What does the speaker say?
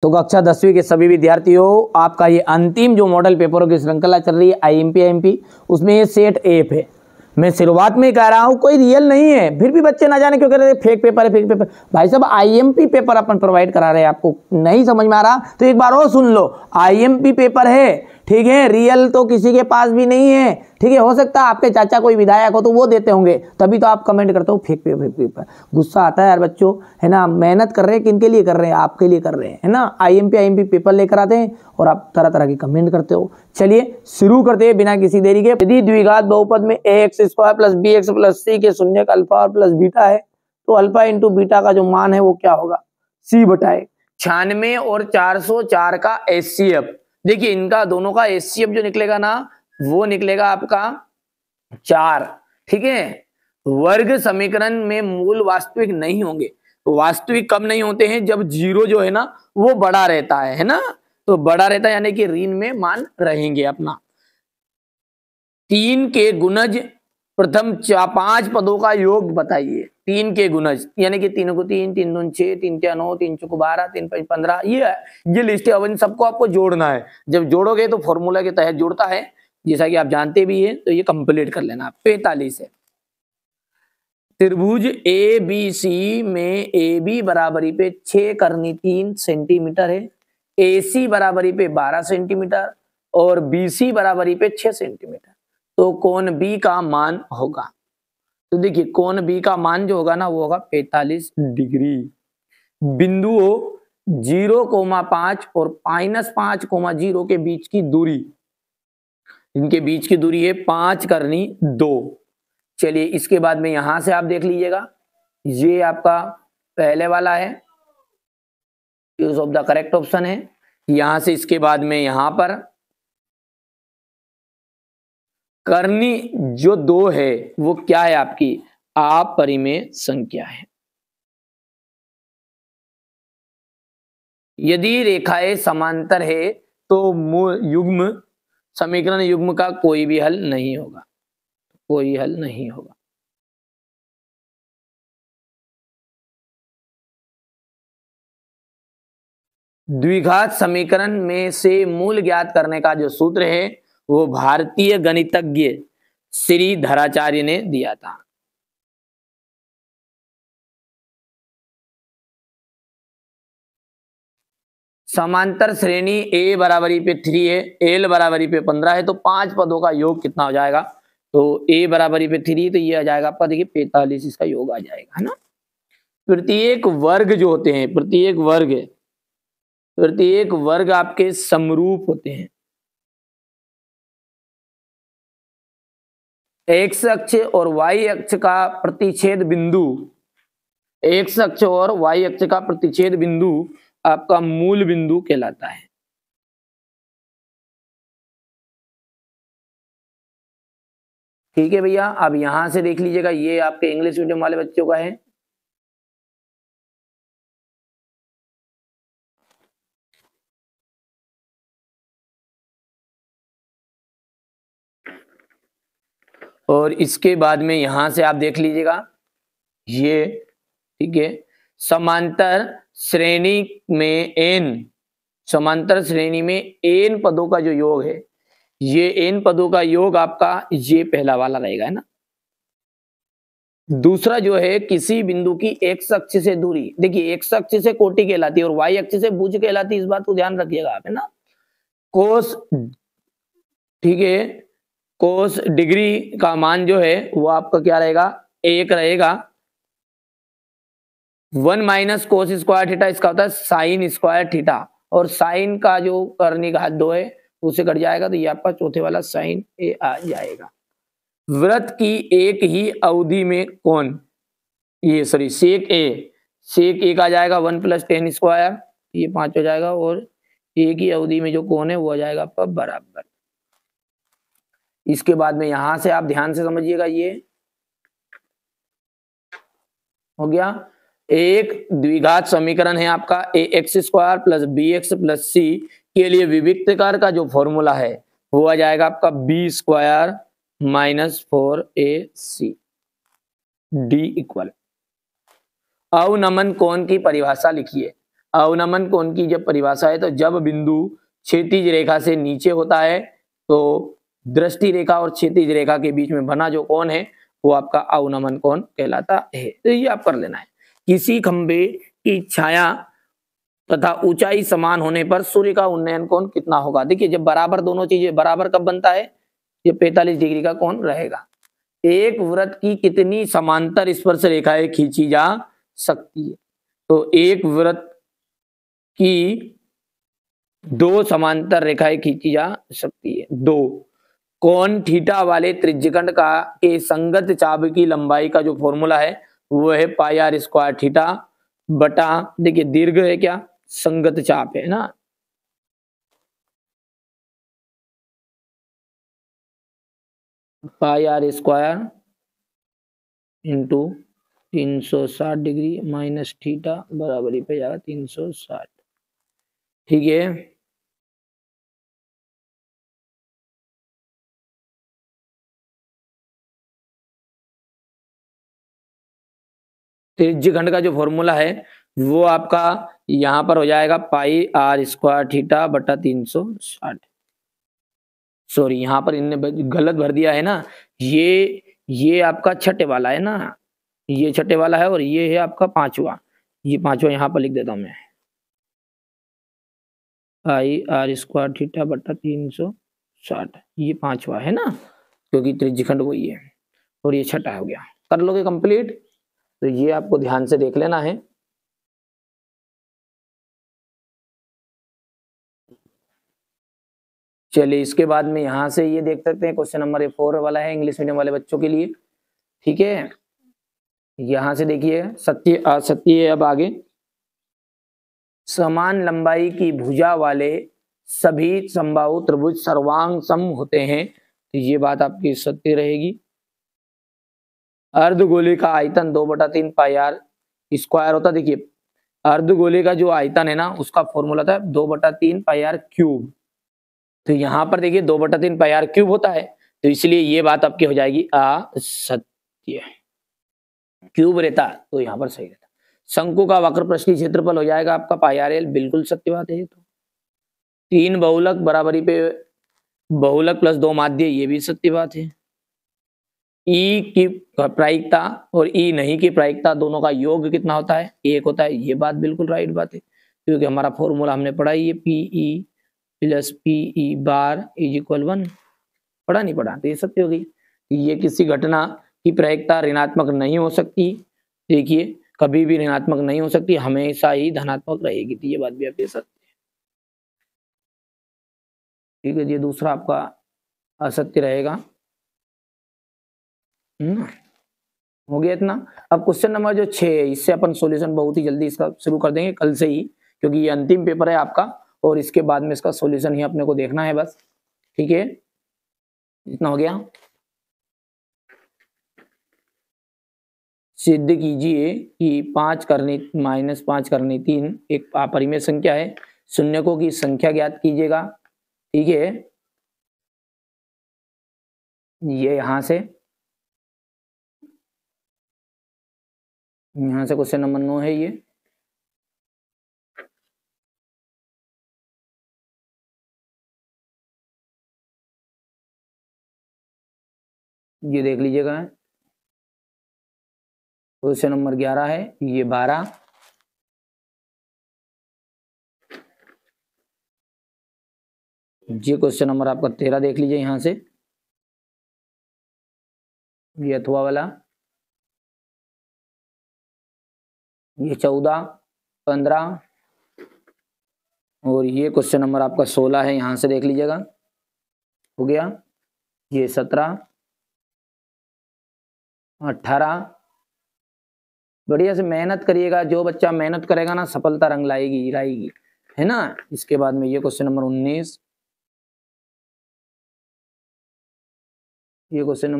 तो कक्षा 10वीं के सभी विद्यार्थियों, आपका ये अंतिम जो मॉडल पेपरों की श्रृंखला चल रही है आईएमपी, उसमें ये सेट एफ है। मैं शुरुआत में कह रहा हूं कोई रियल नहीं है, फिर भी बच्चे ना जाने क्यों कह रहे हैं फेक पेपर है, फेक पेपर। भाई साहब आईएमपी पेपर अपन प्रोवाइड करा रहे हैं, आपको नहीं समझ में आ रहा तो एक बार और सुन लो। आईएमपी पेपर है, ठीक है, रियल तो किसी के पास भी नहीं है, ठीक है। हो सकता है आपके चाचा कोई विधायक हो तो वो देते होंगे, तभी तो आप कमेंट करते हो फेक पेपर, फेक पेपर। गुस्सा आता है यार बच्चों, है ना। मेहनत कर रहे हैं, किनके लिए कर रहे हैं? आपके लिए कर रहे हैं, है ना। आईएमपी पेपर लेकर आते हैं और आप तरह तरह की कमेंट करते हो। चलिए शुरू करते हैं बिना किसी देरी के। यदि द्विघात बहुपद में ax square plus bx plus c के शून्य का अल्फा और प्लस बीटा है, तो अल्फा इंटू बीटा का जो मान है वो क्या होगा? c बटाए 96 और 404 का एचसीएफ। देखिए इनका दोनों का एचसीएफ जो निकलेगा ना, वो निकलेगा आपका 4, ठीक है। वर्ग समीकरण में मूल वास्तविक नहीं होंगे। वास्तविक कब नहीं होते हैं? जब जीरो जो है ना वो बड़ा रहता है ना। तो बड़ा रहता है यानी कि ऋण में मान रहेंगे अपना। 3 के गुणज प्रथम 5 पदों का योग बताइए। 3 के गुणज यानी कि 3 को 3, 3 दूनी 6, 3 क्या 9, 3 चौको 12, 3 5 15, ये लिस्ट है। अब इन सबको आपको जोड़ना है। जब जोड़ोगे तो फॉर्मूला के तहत जुड़ता है, जैसा कि आप जानते भी हैं। तो ये कंप्लीट कर लेना। 45 है। त्रिभुज ए बी सी में ए बी बराबरी पे 6 करनी 3 सेंटीमीटर है, ए सी बराबरी पे 12 सेंटीमीटर और बी सी बराबरी पे 6 सेंटीमीटर। तो कोण बी का मान होगा, तो देखिए कोण बी का मान जो होगा ना वो होगा 45 डिग्री। बिंदुओं 0,5 और -5,0 के बीच की दूरी, इनके बीच की दूरी है 5 करनी 2। चलिए इसके बाद में यहां से आप देख लीजिएगा, ये आपका पहले वाला है, use of the correct option है। यहां से इसके बाद में यहां पर करनी जो 2 है वो क्या है? आपकी अपरिमेय संख्या है। यदि रेखाएं समांतर है तो युग्म समीकरण युग्म का कोई भी हल नहीं होगा, कोई हल नहीं होगा। द्विघात समीकरण में से मूल ज्ञात करने का जो सूत्र है वो भारतीय गणितज्ञ श्री धराचार्य ने दिया था। समांतर श्रेणी ए बराबरी पे 3 है, एल बराबरी पे 15 है, तो 5 पदों का योग कितना हो जाएगा? तो ए बराबरी पे 3 तो ये आ जाएगा आपका, देखिए 45 इसका योग आ जाएगा, है ना। प्रत्येक वर्ग जो होते हैं, प्रत्येक वर्ग आपके समरूप होते हैं। एक्स अक्ष और वाई अक्ष का प्रतिच्छेद बिंदु, एक्स अक्ष और वाई अक्ष का प्रतिच्छेद बिंदु आपका मूल बिंदु कहलाता है। ठीक है भैया, अब यहां से देख लीजिएगा, ये आपके इंग्लिश मीडियम वाले बच्चों का है। और इसके बाद में यहां से आप देख लीजिएगा ये, ठीक है। समांतर श्रेणी में समांतर श्रेणी में एन पदों का जो योग है, ये एन पदों का योग आपका ये पहला वाला रहेगा, है ना। दूसरा जो है किसी बिंदु की एक्स अक्ष से दूरी, देखिए एक्स अक्ष से कोटि कहलाती है और वाई अक्ष से भुज कहलाती है, इस बात को ध्यान रखिएगा आप, है ना। कोस, ठीक है, कोस डिग्री का मान जो है वो आपका क्या रहेगा? 1 रहेगा। 1 माइनस कोस स्क्वायर थीटा, इसका होता है साइन स्क्वायर थीटा, और साइन का जो करनी घात 2 है उससे कट जाएगा, तो ये आपका चौथे वाला साइन ए आ जाएगा। वृत्त की एक ही अवधि में कोण, ये सॉरी सेक ए का जाएगा 1 + tan स्क्वायर, ये 5 हो जाएगा, और एक ही अवधि में जो कोण है वो आ जाएगा आपका बराबर। इसके बाद में यहां से आप ध्यान से समझिएगा, ये हो गया। एक द्विघात समीकरण है आपका ax² + bx + c के लिए विविक्तकार का जो फॉर्मूला है वो आ जाएगा आपका b² - 4ac d = अवनमन कोण की परिभाषा लिखिए। अवनमन कोण की जब परिभाषा है तो जब बिंदु क्षैतिज रेखा से नीचे होता है तो दृष्टि रेखा और क्षैतिज रेखा के बीच में बना जो कोण है वो आपका अवनमन कोण कहलाता है। तो ये आप कर लेना है। किसी खंबे की छाया तथा ऊंचाई समान होने पर सूर्य का उन्नयन कोण कितना होगा। देखिए जब बराबर दोनों चीजें बराबर कब बनता है, ये 45 डिग्री का कोण रहेगा। एक वृत्त की कितनी समांतर स्पर्श रेखाएं खींची जा सकती है, तो एक वृत्त की 2 समांतर रेखाएं खींची जा सकती है। 2 कोण थीटा वाले त्रिज्यखंड का के संगत चाप की लंबाई का जो फॉर्मूला है वो है पाई आर स्क्वायर थीटा बटा, देखिए दीर्घ है क्या, संगत चाप है ना, pi R square into 360 degree minus theta बराबरी पे जाएगा 360। ठीक है, त्रिज्यखंड का जो फॉर्मूला है वो आपका यहां पर हो जाएगा पाई आर स्क्वायर थीटा बटा 360। सॉरी यहां पर इनने गलत भर दिया है ना, ये आपका छठे वाला है ना, ये छठे वाला है और ये है आपका पांचवा, ये पांचवा यहां पर लिख देता हूं मैं, पाई आर स्क्वायर थीटा बटा 360, ये पांचवा है ना क्योंकि त्रिज्यखंड वही है, और ये छठा हो गया। कर लोगे कंप्लीट, तो ये आपको ध्यान से देख लेना है। चलिए इसके बाद में यहां से ये देख सकते हैं क्वेश्चन नंबर 4 वाला है इंग्लिश मीडियम वाले बच्चों के लिए। ठीक है, यहां से देखिए सत्य असत्य है। अब आगे, समान लंबाई की भुजा वाले सभी समबाहु त्रिभुज सर्वांग सम होते हैं, तो ये बात आपकी सत्य रहेगी। अर्धगोले का आयतन 2/3 पाई आर स्क्वायर होता, देखिए अर्धगोले का जो आयतन है ना उसका फॉर्मूला था 2/3 पाई आर क्यूब, तो यहां पर देखिए 2/3 पाई आर क्यूब होता है, तो इसलिए ये बात आपकी हो जाएगी असत्य। क्यूब रहता तो यहां पर सही रहता। शंकु का वक्र पृष्ठीय क्षेत्रफल हो जाएगा आपका पाई आर एल, बिल्कुल सत्य बात है ये तो। 3 बहुलक बराबरी पे बहुलक प्लस 2 माध्य, ये भी सत्य बात है। ई की प्रायिकता और ई नहीं की प्रायिकता दोनों का योग कितना होता है, 1 होता है, ये बात बिल्कुल राइट बात है क्योंकि हमारा फॉर्मूला हमने पढ़ा ही है PE plus PE bar is equal 1, पढ़ा नहीं पढ़ा, तो ये सत्य होगी। ये किसी घटना की प्रायिकता ऋणात्मक नहीं हो सकती, देखिए कभी भी ऋणात्मक नहीं हो सकती, हमेशा ही धनात्मक रहेगी, तो ये बात भी आपके सत्य है। ठीक है, ये दूसरा आपका असत्य रहेगा। हो गया इतना। अब क्वेश्चन नंबर जो 6 है, इससे अपन सॉल्यूशन बहुत ही जल्दी इसका शुरू कर देंगे कल से ही, क्योंकि ये अंतिम पेपर है आपका और इसके बाद में इसका सॉल्यूशन ही अपने को देखना है बस। ठीक है, इतना हो गया। सिद्ध कीजिए कि 5 करने -5 करने 3 एक अपरिमेय संख्या है, शून्यकों की संख्या ज्ञात कीजिएगा। ठीक है, ये यहां से क्वेश्चन नंबर 9 है ये देख लीजिएगा। क्वेश्चन नंबर 11 है, ये 12, ये क्वेश्चन नंबर आपका 13 देख लीजिए यहां से, ये अथवा वाला, ये 14, 15 और ये क्वेश्चन नंबर आपका 16 है, यहां से देख लीजिएगा। हो गया, ये 17, 18। बढ़िया से मेहनत करिएगा, जो बच्चा मेहनत करेगा ना सफलता रंग लाएगी है ना। इसके बाद में ये क्वेश्चन नंबर 19, ये क्वेश्चन